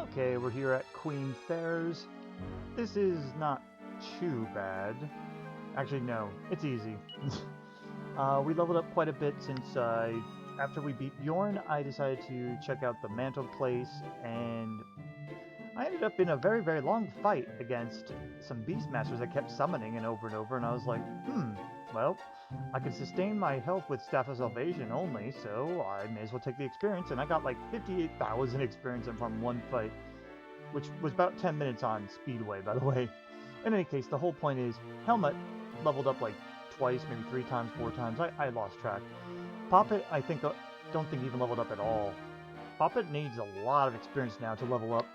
Okay, we're here at Queen Ferz. This is not too bad. Actually, no, it's easy. We leveled up quite a bit since after we beat Bjorn, I decided to check out the mantle place, and I ended up in a very, very long fight against some Beastmasters that kept summoning and over, and I was like, well, I can sustain my health with Staff of Salvation only, so I may as well take the experience, and I got like 58,000 experience from one fight, which was about 10 minutes on Speedway, by the way. In any case, the whole point is, Helm leveled up like twice, maybe 3 times, 4 times, I lost track. Poppet, I think, don't think even leveled up at all. Poppet needs a lot of experience now to level up.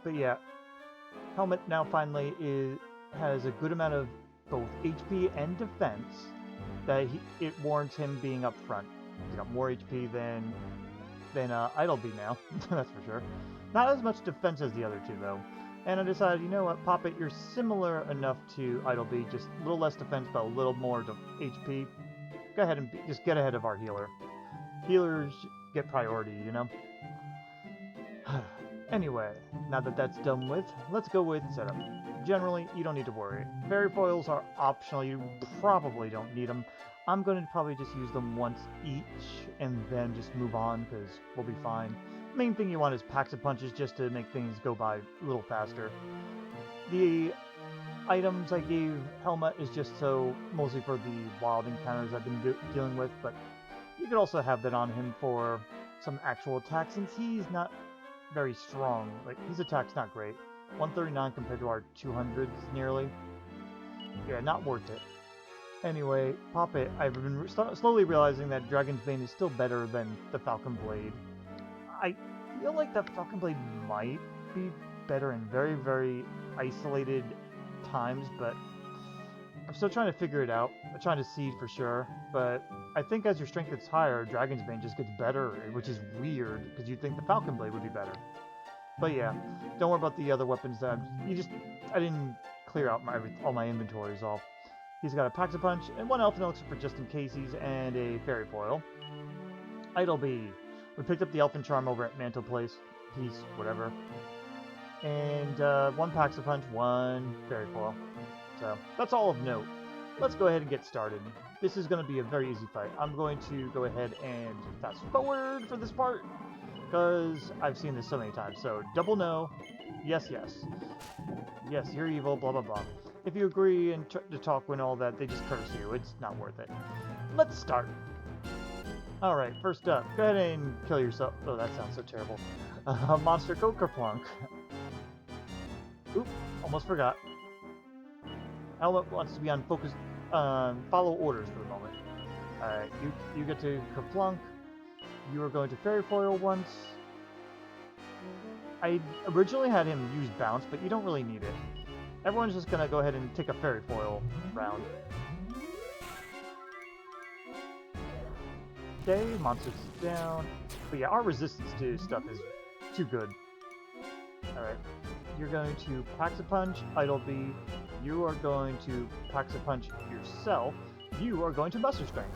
But yeah, Helmet now finally has a good amount of both HP and defense that it warrants him being up front. He's got more HP than Idleby now, that's for sure. Not as much defense as the other two though. And I decided, you know what, Poppet, you're similar enough to Idleby, just a little less defense but a little more HP. Go ahead and just get ahead of our healer. Healers get priority, you know? Anyway, now that that's done with, let's go with setup. Generally, you don't need to worry. Fairy foils are optional, you probably don't need them. I'm going to probably just use them once each, and then just move on, because we'll be fine. Main thing you want is packs of punches, just to make things go by a little faster. The items I gave Helma is just so, mostly for the wild encounters I've been dealing with, but you could also have that on him for some actual attacks, since he's not very strong. Like, his attack's not great. 139 compared to our 200s, nearly. Yeah, not worth it. Anyway, Poppet, I've been slowly realizing that Dragon's Bane is still better than the Falcon Blade. I feel like the Falcon Blade might be better in very, very isolated times, but I'm still trying to figure it out. I'm trying to see for sure, but I think as your strength gets higher, Dragon's Bane just gets better, which is weird, because you'd think the Falcon Blade would be better. But yeah, don't worry about the other weapons that I didn't clear out all my inventories all. He's got a Pax a Punch, and 1 Elfin Elixir for just in cases, and a Fairy Foil. Idleby. We picked up the Elfin Charm over at Mantle Place. Piece, whatever. And 1 Pax a Punch, 1 Fairy Foil. So, that's all of note. Let's go ahead and get started. This is going to be a very easy fight. I'm going to go ahead and fast forward for this part, because I've seen this so many times. So, double no, yes, yes. Yes, you're evil, blah, blah, blah. If you agree and to talk when all that, they just curse you. It's not worth it. Let's start. Alright, first up, go ahead and kill yourself. Oh, that sounds so terrible. Monster, go kerplunk. Oop, almost forgot. Helmet wants to be on focus, follow orders for the moment. Alright, you get to kerplunk. You are going to Fairy Foil once. I originally had him use bounce, but you don't really need it. Everyone's just gonna go ahead and take a Fairy Foil round. Okay, monsters down. But yeah, our resistance to stuff is too good. Alright, you're going to Pax a Punch, Idleby. You are going to Pax a Punch yourself. You are going to Muster Strength.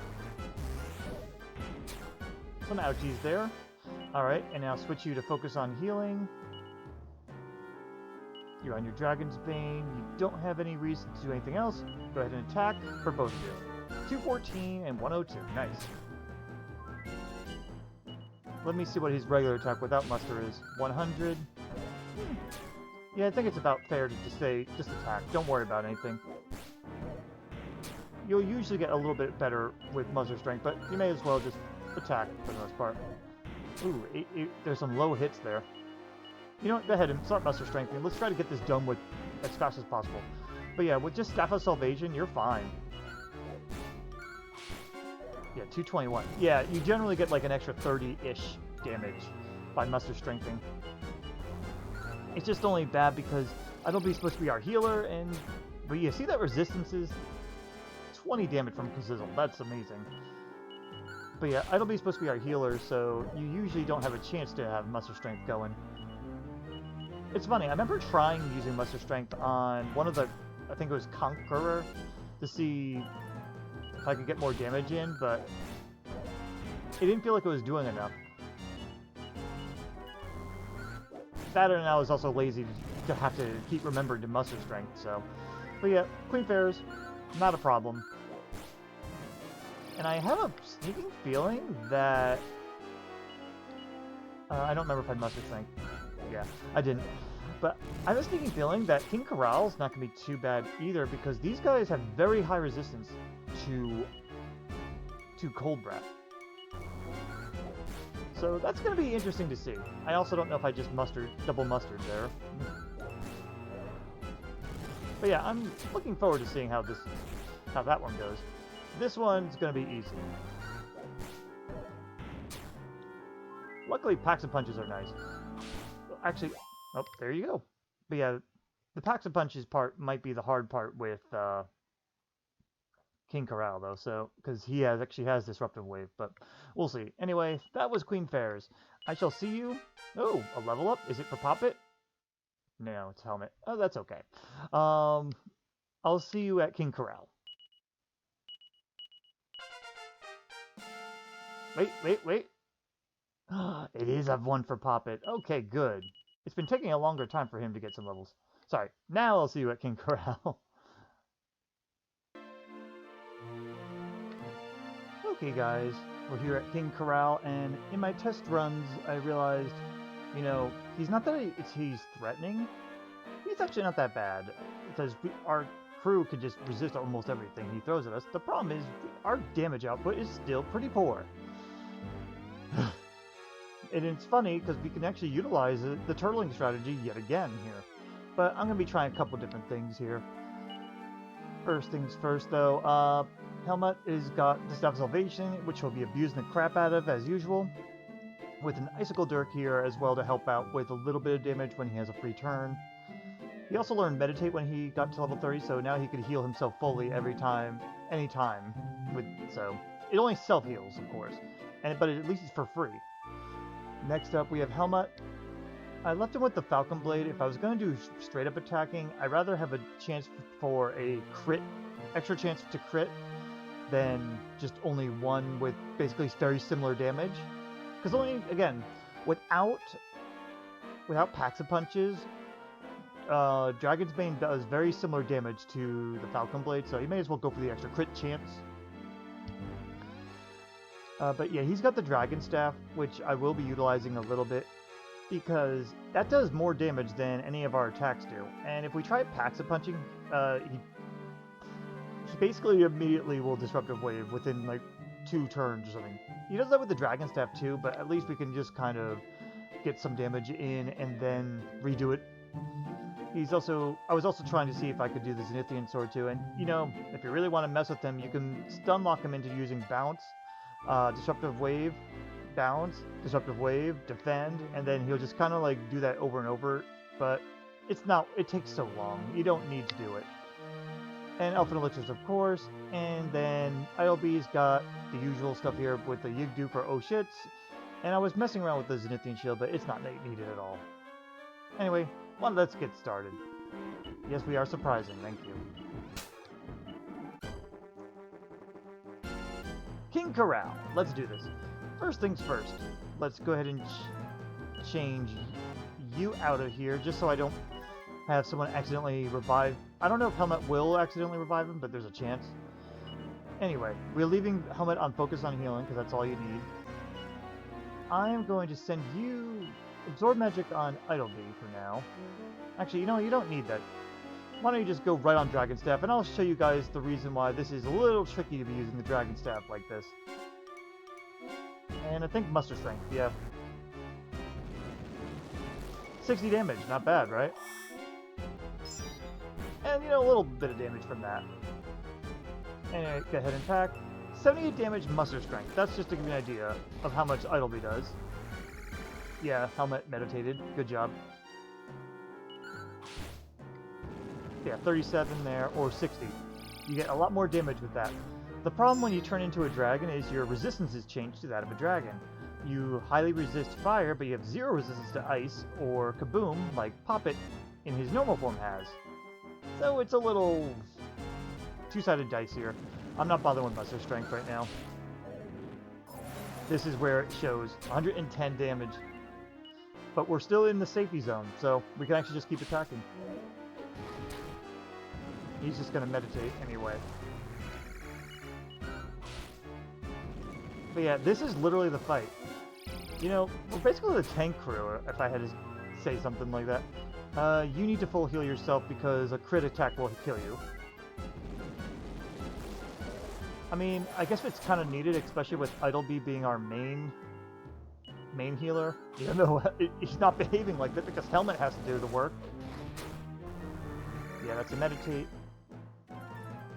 Some ouchies there. Alright, and now switch you to focus on healing. You're on your Dragon's Bane. You don't have any reason to do anything else. Go ahead and attack for both of you. 214 and 102. Nice. Let me see what his regular attack without muster is. 100. Yeah, I think it's about fair to just say, just attack. Don't worry about anything. You'll usually get a little bit better with muster strength, but you may as well just attack for the most part. Ooh, there's some low hits there. You know what, go ahead and start muster strengthening. Let's try to get this done with as fast as possible. But yeah, with just Staff of Salvation, you're fine. Yeah, 221. Yeah, you generally get like an extra 30-ish damage by muster strengthening. It's just only bad because Idleby's supposed to be our healer, but you see that resistance is 20 damage from Kazizzle. That's amazing. But yeah, Idleby's supposed to be our healer, so you usually don't have a chance to have muster strength going. It's funny, I remember trying using muster strength on one of the, I think it was Conqueror, to see if I could get more damage in, but it didn't feel like it was doing enough. That and I was also lazy to have to keep remembering to muster strength, so... But yeah, Queen Ferz, not a problem. And I have a sneaking feeling that... I don't remember if I muster strength. Yeah, I didn't. But I have a sneaking feeling that King Korol's not going to be too bad either, because these guys have very high resistance to Cold Breath. So that's going to be interesting to see. I also don't know if I just double mustered there. But yeah, I'm looking forward to seeing how that one goes. This one's going to be easy. Luckily, packs and punches are nice. Actually, oh, there you go. But yeah, the packs and punches part might be the hard part with King Korol, though, so because he actually has Disruptive Wave, but we'll see. Anyway, that was Queen Ferz. I shall see you. Oh, a level up? Is it for Poppet? No, it's Helmet. Oh, that's okay. I'll see you at King Korol. Wait. It is I've won for Poppet. Okay, good. It's been taking a longer time for him to get some levels. Sorry. Now I'll see you at King Korol. Okay, guys. We're here at King Korol, and in my test runs, I realized, you know, he's not that he's threatening. He's actually not that bad, because our crew can just resist almost everything he throws at us. The problem is, our damage output is still pretty poor. And it's funny, because we can actually utilize the turtling strategy yet again here. But I'm going to be trying a couple different things here. First things first, though, Helmet has got the Staff of Salvation, which he'll be abusing the crap out of, as usual. With an Icicle Dirk here as well to help out with a little bit of damage when he has a free turn. He also learned Meditate when he got to level 30, so now he can heal himself fully anytime. So, it only self-heals, of course. But at least it's for free. Next up, we have Helmet. I left him with the Falcon Blade. If I was going to do straight up attacking, I'd rather have a chance for a extra chance to crit, than just only one with basically very similar damage. Because again, without packs and punches, Dragon's Bane does very similar damage to the Falcon Blade, so you may as well go for the extra crit chance. But yeah, he's got the Dragon Staff, which I will be utilizing a little bit, because that does more damage than any of our attacks do. And if we try packs and punching, he basically immediately will Disruptive Wave within like 2 turns or something. He does that with the Dragon Staff too, but at least we can just kind of get some damage in and then redo it. I was also trying to see if I could do the Zenithian Sword too, and you know, if you really want to mess with him, you can stun lock him into using Bounce, Disruptive Wave, Bounce, Disruptive Wave, Defend, and then he'll just kind of like do that over and over, but it takes so long. You don't need to do it. And Elfin Elixirs, of course, and then ILB's got the usual stuff here with the Yigdu for oh shits, and I was messing around with the Zenithian Shield, but it's not needed at all. Anyway, let's get started. Yes, we are surprising, thank you. King Korol, let's do this. First things first, let's go ahead and change you out of here, just so I don't have someone accidentally revive. I don't know if Helmet will accidentally revive him, but there's a chance. Anyway, we're leaving Helmet on focus on healing, because that's all you need. I am going to send you Absorb Magic on Idle Bee for now. Actually, you know, you don't need that. Why don't you just go right on Dragon Staff, and I'll show you guys the reason why this is a little tricky to be using the Dragon Staff like this. And I think Muster Strength, yeah. 60 damage, not bad, right? And, you know, a little bit of damage from that. Anyway, go ahead and pack. 78 damage, Muster Strength. That's just to give you an idea of how much Idleby does. Yeah, Helmet meditated. Good job. Yeah, 37 there, or 60. You get a lot more damage with that. The problem when you turn into a dragon is your resistance is changed to that of a dragon. You highly resist fire, but you have 0 resistance to ice, or kaboom, like Poppet in his normal form has. So it's a little two-sided dice here. I'm not bothering with Muster Strength right now. This is where it shows 110 damage. But we're still in the safety zone, so we can actually just keep attacking. He's just going to meditate anyway. But yeah, this is literally the fight. You know, we're basically the tank crew, if I had to say something like that. You need to full heal yourself because a crit attack will kill you. I mean, I guess it's kind of needed, especially with Idleby being our main healer. Even though he's not behaving like that because Helmet has to do the work. Yeah, that's a meditate.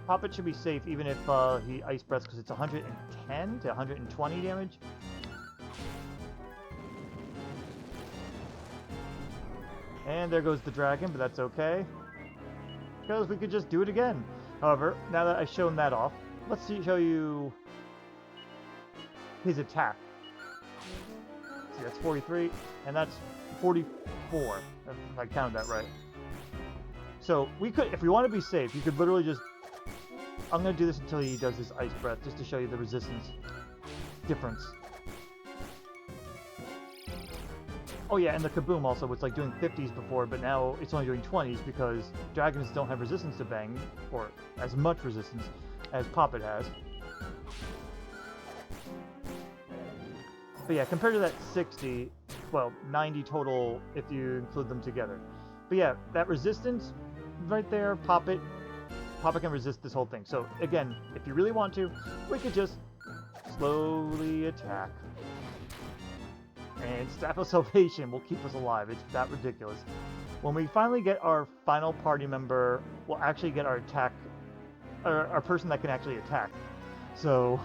Poppet should be safe even if he Ice Breaths because it's 110 to 120 damage. And there goes the dragon, but that's okay. Because we could just do it again. However, now that I've shown that off, let's show you his attack. See, that's 43, and that's 44, if I counted that right. So, we could, if we want to be safe, you could literally just... I'm going to do this until he does his Ice Breath, just to show you the resistance difference. Oh yeah, and the Kaboom also was like doing 50s before, but now it's only doing 20s because dragons don't have resistance to bang, or as much resistance as Poppet has. But yeah, compared to that 60, well, 90 total if you include them together. But yeah, that resistance right there, Poppet can resist this whole thing. So again, if you really want to, we could just slowly attack. And Staff of Salvation will keep us alive. It's that ridiculous. When we finally get our final party member, we'll actually get our attack, our person that can actually attack. So,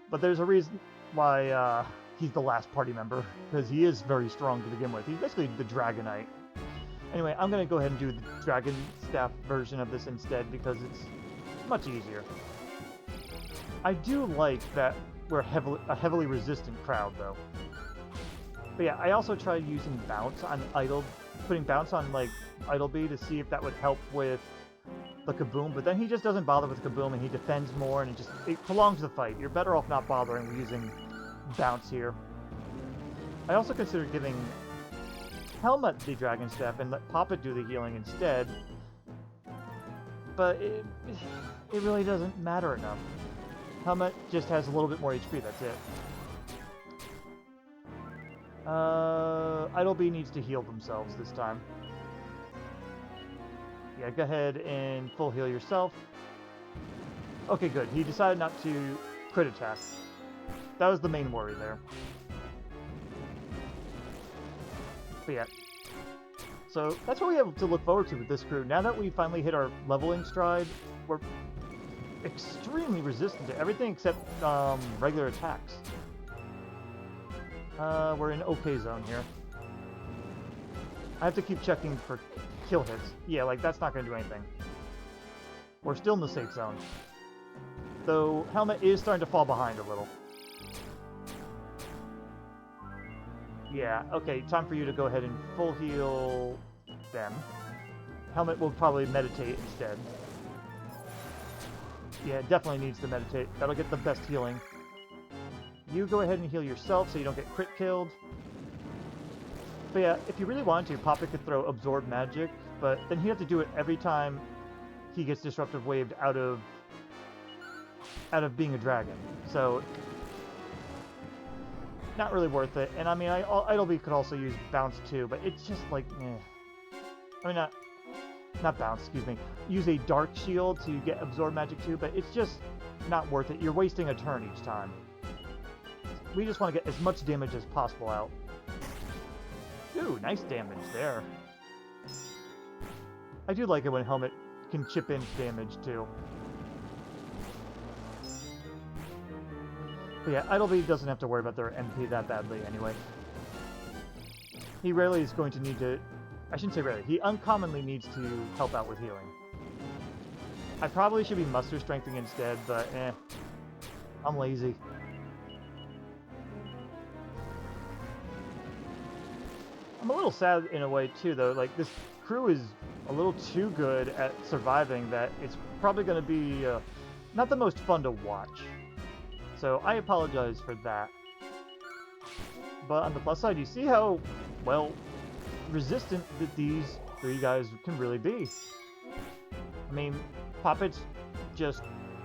but there's a reason why he's the last party member, because he is very strong to begin with. He's basically the Dragonite. Anyway, I'm going to go ahead and do the Dragon Staff version of this instead, because it's much easier. I do like that we're a heavily resistant crowd, though. But yeah, I also tried using Bounce on putting Bounce on, like, Idleby to see if that would help with the Kaboom, but then he just doesn't bother with Kaboom and he defends more and it prolongs the fight. You're better off not bothering using Bounce here. I also considered giving Helmet the Dragon Staff and let Poppet do the healing instead, but it really doesn't matter enough. Helmet just has a little bit more HP, that's it. Idleby needs to heal themselves this time. Yeah, go ahead and full heal yourself. Okay, good. He decided not to crit attack. That was the main worry there. But yeah. So, that's what we have to look forward to with this crew. Now that we finally hit our leveling stride, we're extremely resistant to everything except regular attacks. We're in okay zone here. I have to keep checking for kill hits. Yeah, like, that's not going to do anything. We're still in the safe zone. Though, Helmet is starting to fall behind a little. Yeah, okay, time for you to go ahead and full heal them. Helmet will probably meditate instead. Yeah, it definitely needs to meditate. That'll get the best healing. You go ahead and heal yourself so you don't get crit killed. But yeah, if you really wanted to, Poppet could throw Absorb Magic, but then he'd have to do it every time he gets Disruptive Waved out of being a dragon. So, not really worth it. And I mean, Idleby could also use Bounce too, but it's just like, eh. I mean, not Bounce, excuse me. Use a Dark Shield to get Absorb Magic too, but it's just not worth it. You're wasting a turn each time. We just want to get as much damage as possible out. Ooh, nice damage there. I do like it when Helmet can chip in damage too. But yeah, Idleby doesn't have to worry about their MP that badly anyway. He rarely is going to need to... I shouldn't say rarely. He uncommonly needs to help out with healing. I probably should be muster strengthening instead, but eh. I'm lazy. I'm a little sad in a way too, though. Like, this crew is a little too good at surviving that it's probably going to be not the most fun to watch. So I apologize for that. But on the plus side, you see how well, resistant that these three guys can really be. I mean, Poppet's just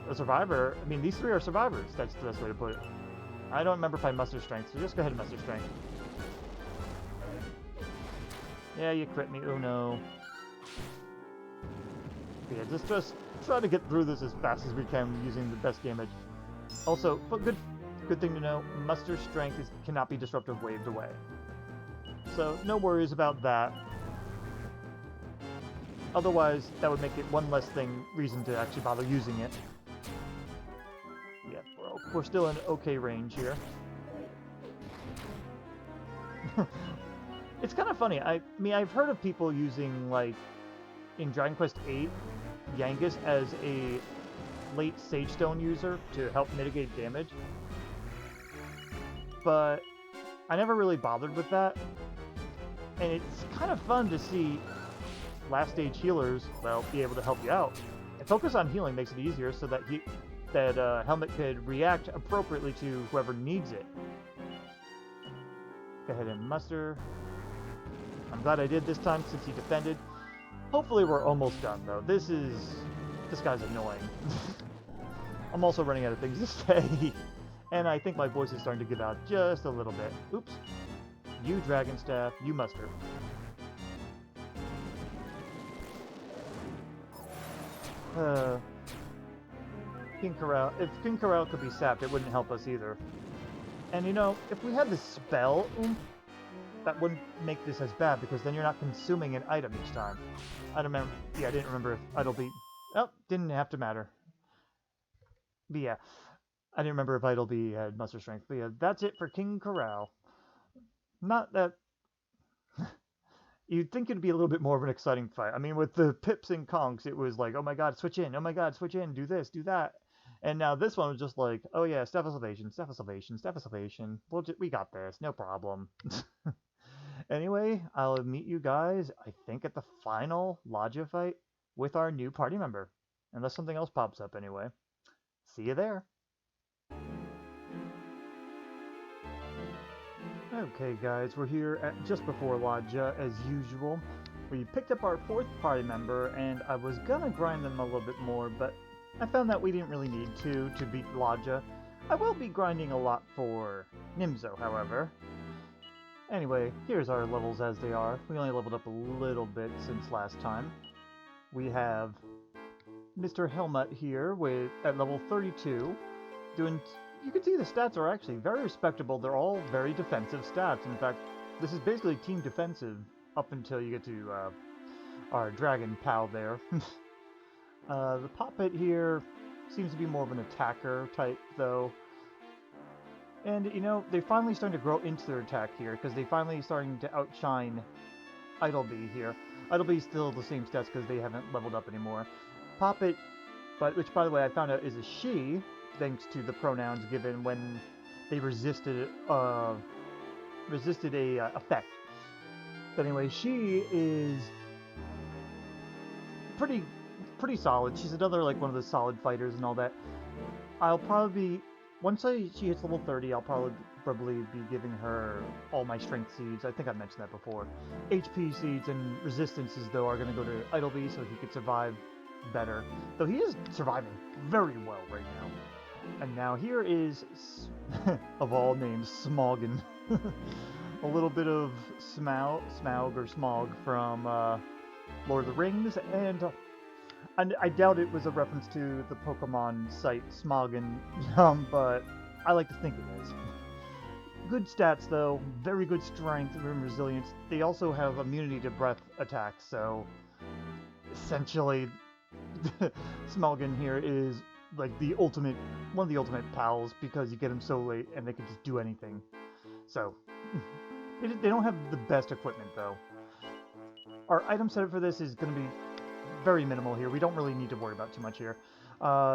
a survivor. I mean, these three are survivors. That's the best way to put it. I don't remember if I muster strength, so just go ahead and muster strength. Yeah, you crit me. Oh no. Yeah, just try to get through this as fast as we can using the best damage. Also, but good thing to know, muster strength cannot be disruptive waved away. So no worries about that. Otherwise, that would make it one less reason to actually bother using it. Yeah, we're still in okay range here. It's kind of funny. I mean, I've heard of people using, like, in Dragon Quest VIII, Yangus as a late Sage Stone user to help mitigate damage. But I never really bothered with that. And it's kind of fun to see last stage healers, well, be able to help you out. And focus on healing makes it easier so that Helmet could react appropriately to whoever needs it. Go ahead and muster. I'm glad I did this time since he defended. Hopefully we're almost done though. This guy's annoying. I'm also running out of things to say. And I think my voice is starting to give out just a little bit. Oops. You Dragon Staff, you muster. King Korol. If King Korol could be sapped, it wouldn't help us either. And you know, if we had the spell oomph, that wouldn't make this as bad because then you're not consuming an item each time. I don't remember. Yeah, I didn't remember if Idle Beat. Oh, didn't have to matter. But yeah, I didn't remember if Idle Beat had muster strength. But yeah, that's it for King Korol. Not that. You'd think it'd be a little bit more of an exciting fight. I mean, with the Pips and Conks, it was like, oh my god, switch in. Oh my god, switch in. Do this, do that. And now this one was just like, oh yeah, Staff of Salvation, Staff of Salvation, Staff of Salvation. We got this, no problem. Anyway, I'll meet you guys, I think, at the final Ladja fight with our new party member. Unless something else pops up anyway. See you there. Okay guys, we're here at just before Ladja as usual. We picked up our 4th party member and I was gonna grind them a little bit more, but I found that we didn't really need to beat Ladja. I will be grinding a lot for Nimzo, however. Anyway, here's our levels as they are. We only leveled up a little bit since last time. We have Mr. Helmet here at level 32, doing... You can see the stats are actually very respectable. They're all very defensive stats. In fact, this is basically team defensive up until you get to our dragon pal there. The Poppet here seems to be more of an attacker type, though. And, you know, they're finally starting to grow into their attack here, because they're finally starting to outshine Idlebee here. Idlebee's still the same stats because they haven't leveled up anymore. Poppet, which by the way I found out is a she, thanks to the pronouns given when they resisted a effect. But anyway, she is pretty solid. She's another, like, one of the solid fighters and all that. I'll probably once she hits level 30, I'll probably be giving her all my strength seeds. I think I mentioned that before. HP seeds and resistances, though, are going to go to Idlebee so he could survive better. Though he is surviving very well right now. And now here is, of all names, Smaugan. A little bit of Smaug or Smog from Lord of the Rings, and I doubt it was a reference to the Pokemon site Smaugan, but I like to think it is. Good stats though, very good strength and resilience. They also have immunity to breath attacks, so essentially Smaugan here is like one of the ultimate pals because you get them so late and they can just do anything. So they don't have the best equipment though. Our item setup for this is going to be very minimal here. We don't really need to worry about too much here.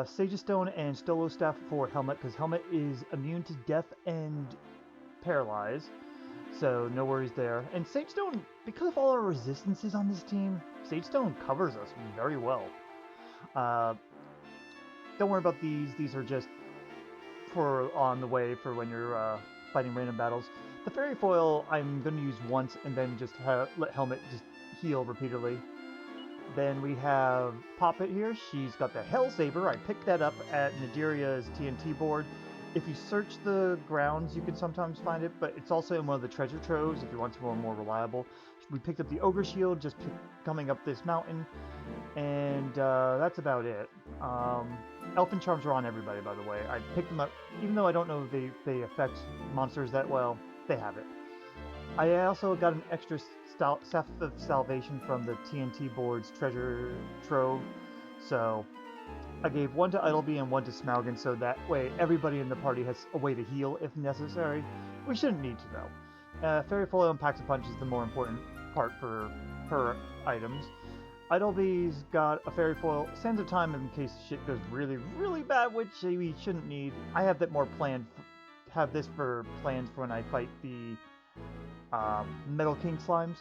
Sage Stone and Stolo Staff for Helmet, because Helmet is immune to death and paralyze, so no worries there. And Sage Stone, because of all our resistances on this team, Sage Stone covers us very well. Don't worry about these. These are just for on the way for when you're fighting random battles. The Fairy Foil I'm going to use once and then just let Helmet just heal repeatedly. Then we have Poppet here. She's got the Hell Saber. I picked that up at Nadiria's TNT board. If you search the grounds, you can sometimes find it, but it's also in one of the treasure troves if you want something more reliable. We picked up the Ogre Shield just coming up this mountain, and that's about it. Elfin Charms are on everybody, by the way. I picked them up, even though I don't know if they affect monsters that well, they have it. I also got an extra Staff of Salvation from the TNT board's treasure trove, so I gave one to Idleby and one to Smaugan, so that way everybody in the party has a way to heal if necessary. We shouldn't need to, though. Fairy Foil and Packs a Punch is the more important part for her items. Idleby's got a Fairy Foil, Sands of Time in case shit goes really, really bad, which we shouldn't need. I have that more planned, have this for plans for when I fight the Metal King Slimes.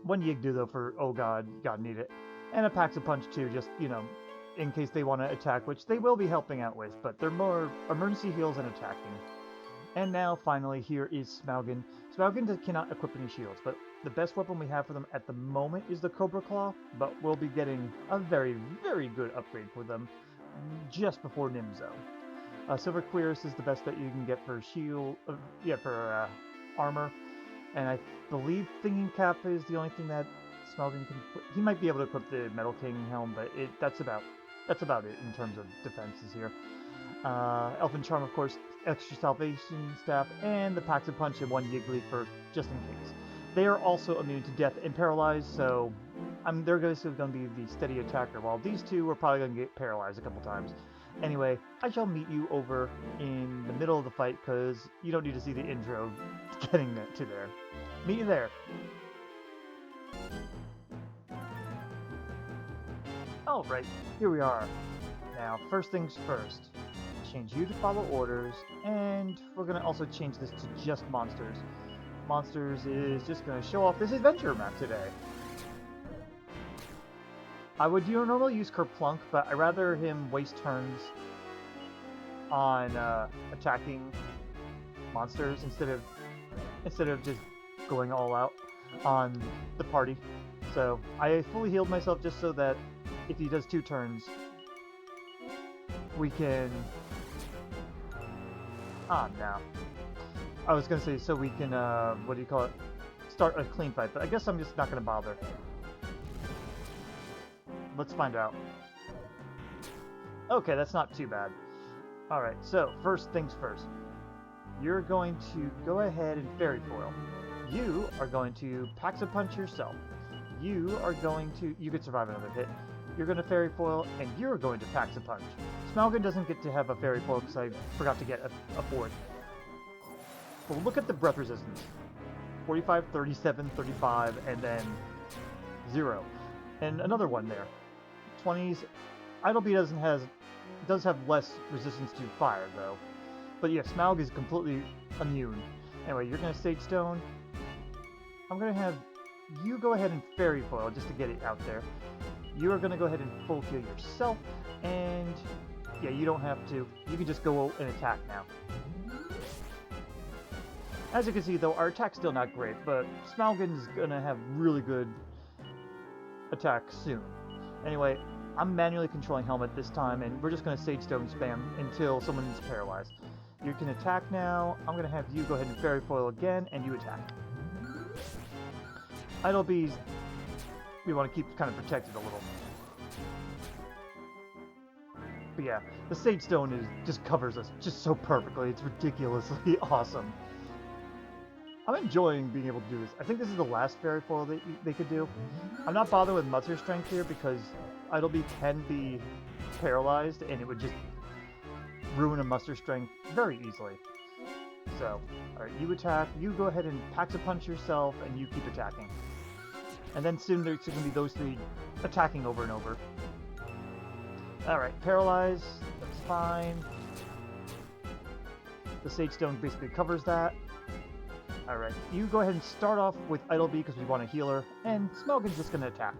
One Yigdu though for, oh god, need it. And a Packs a Punch too, just, you know, in case they want to attack, which they will be helping out with, but they're more emergency heals and attacking. And now, finally, here is Smaugan. Smaugan cannot equip any shields, but the best weapon we have for them at the moment is the Cobra Claw, but we'll be getting a very, very good upgrade for them just before Nimzo. Silver Cuirass is the best that you can get for shield, for armor, and I believe Thinking Cap is the only thing that Smaugan can put. He might be able to equip the Metal King Helm, but that's about it in terms of defenses here. Elfin Charm, of course, extra Salvation Staff, and the Packs a Punch and one Yiggly for just in case. They are also immune to death and paralyzed, so they're basically going to be the steady attacker, while these two are probably going to get paralyzed a couple times. Anyway, I shall meet you over in the middle of the fight, because you don't need to see the intro getting to there. Meet you there. Alright, here we are. Now, first things first. Change you to follow orders, and we're going to also change this to just monsters. Monsters is just going to show off this adventure map today. I would normally use Kerplunk, but I'd rather him waste turns on attacking monsters instead of just going all out on the party. So I fully healed myself just so that if he does 2 turns, we can... no. I was going to say, so we can, start a clean fight, but I guess I'm just not going to bother. Let's find out. Okay, that's not too bad. Alright, so, first things first. You're going to go ahead and Fairy Foil. You are going to Packs a Punch yourself. You are going to... You could survive another hit. You're going to Fairy Foil, and you're going to Packs a Punch. Smaugan doesn't get to have a Fairy Foil because I forgot to get a 4th. But look at the breath resistance. 45, 37, 35, and then 0. And another one there. 20s. Idleby does have less resistance to fire, though. But yeah, Smaug is completely immune. Anyway, you're going to Sage Stone. I'm going to have you go ahead and Fairy Foil just to get it out there. You are going to go ahead and full heal yourself, and yeah, you don't have to. You can just go and attack now. As you can see, though, our attack's still not great, but Smaugan's going to have really good attack soon. Anyway, I'm manually controlling Helmet this time, and we're just going to Sage Stone spam until someone's paralyzed. You can attack now. I'm going to have you go ahead and Fairy Foil again, and you attack. Idleby's, we want to keep kind of protected a little. But yeah, the Sage Stone just covers us just so perfectly. It's ridiculously awesome. I'm enjoying being able to do this. I think this is the last Fairy Foil they could do. I'm not bothered with Muster Strength here because Idleby can be paralyzed and it would just ruin a Muster Strength very easily. So, alright, you attack, you go ahead and Packs a Punch yourself, and you keep attacking. And then soon there's going to be those 3 attacking over and over. Alright, paralyze, that's fine. The Sage Stone basically covers that. Alright, you go ahead and start off with Idleby because we want to heal her, and Smaugan's just going to attack.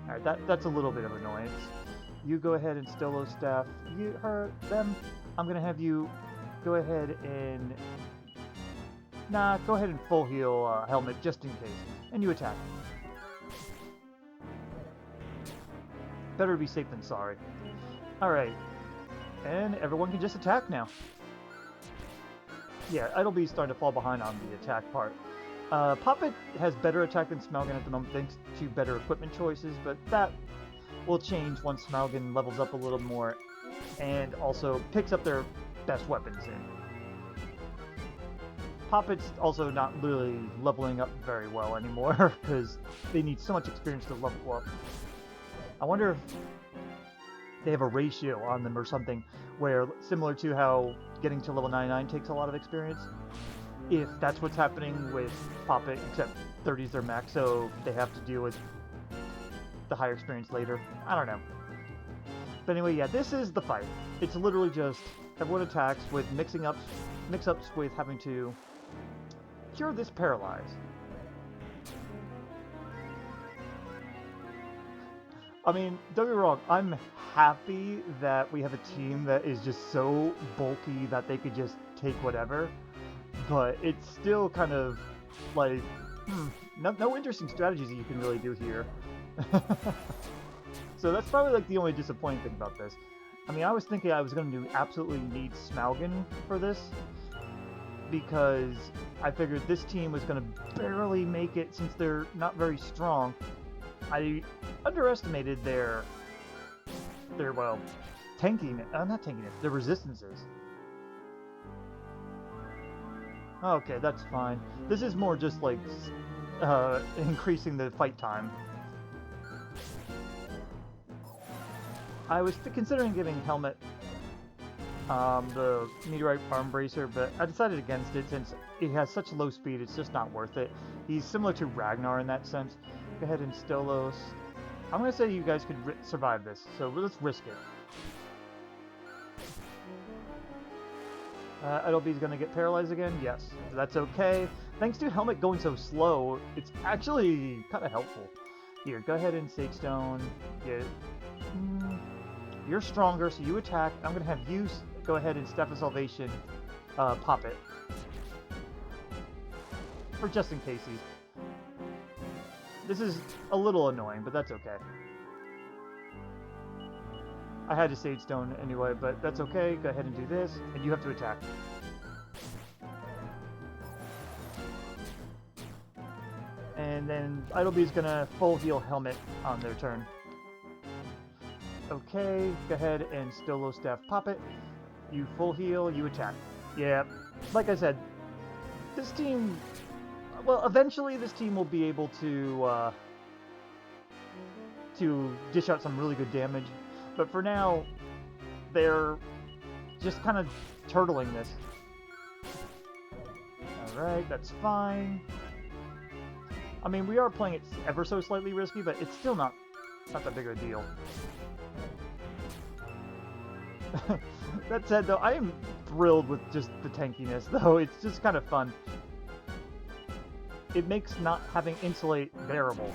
Alright, that's a little bit of annoyance. You go ahead and Stolo Staff them. I'm going to have you go ahead and... Nah, go ahead and full heal Helmet just in case. And you attack. Better be safe than sorry. Alright. And everyone can just attack now. Yeah, it'll be starting to fall behind on the attack part. Poppet has better attack than Smaugan at the moment thanks to better equipment choices, but that will change once Smaugan levels up a little more and also picks up their best weapons in. Poppet's also not really leveling up very well anymore because they need so much experience to level up. I wonder if they have a ratio on them or something where, similar to how getting to level 99 takes a lot of experience, if that's what's happening with Poppet, except 30 is their max, so they have to deal with the higher experience later. I don't know. But anyway, yeah, this is the fight. It's literally just everyone attacks with mix-ups with having to cure this paralyze. I mean, don't get me wrong, I'm happy that we have a team that is just so bulky that they could just take whatever, but it's still kind of like, no interesting strategies that you can really do here. So that's probably like the only disappointing thing about this. I mean, I was thinking I was going to absolutely need Smaugan for this, because I figured this team was going to barely make it since they're not very strong. I underestimated their well, their resistances. Okay, that's fine. This is more just like increasing the fight time. I was considering giving Helmet the Meteorite Arm Bracer, but I decided against it since it has such low speed, it's just not worth it. He's similar to Ragnar in that sense. Go ahead and Stolos. I'm going to say you guys could survive this, so let's risk it. Adelby's going to get paralyzed again? Yes, that's okay. Thanks to Helmet going so slow, it's actually kind of helpful. Here, go ahead and Sage Stone. You're stronger, so you attack. I'm going to have you go ahead and Staff of Salvation Poppet. For just in case he's... This is a little annoying, but that's okay. I had to Sage Stone anyway, but that's okay. Go ahead and do this, and you have to attack. And then Idlebee's gonna full heal Helmet on their turn. Okay, go ahead and Stolo Staff Poppet. You full heal, you attack. Yeah, like I said, this team... Well, eventually this team will be able to dish out some really good damage. But for now, they're just kind of turtling this. Alright, that's fine. I mean, we are playing it ever so slightly risky, but it's still not that big of a deal. That said, though, I am thrilled with just the tankiness, though. It's just kind of fun. It makes not having Insulate bearable.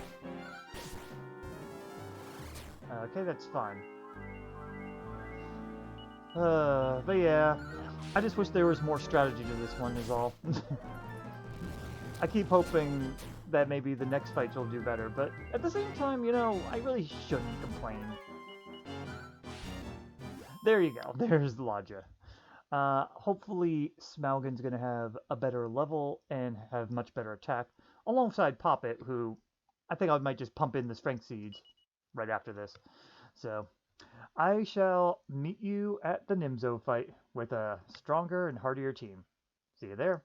Okay, that's fine. But yeah, I just wish there was more strategy to this one is all. I keep hoping that maybe the next fight will do better, but at the same time, you know, I really shouldn't complain. There you go, there's Ladja. Hopefully Smaugan's going to have a better level and have much better attack, alongside Poppet, who I think I might just pump in the Strength Seeds right after this. So, I shall meet you at the Nimzo fight with a stronger and hardier team. See you there.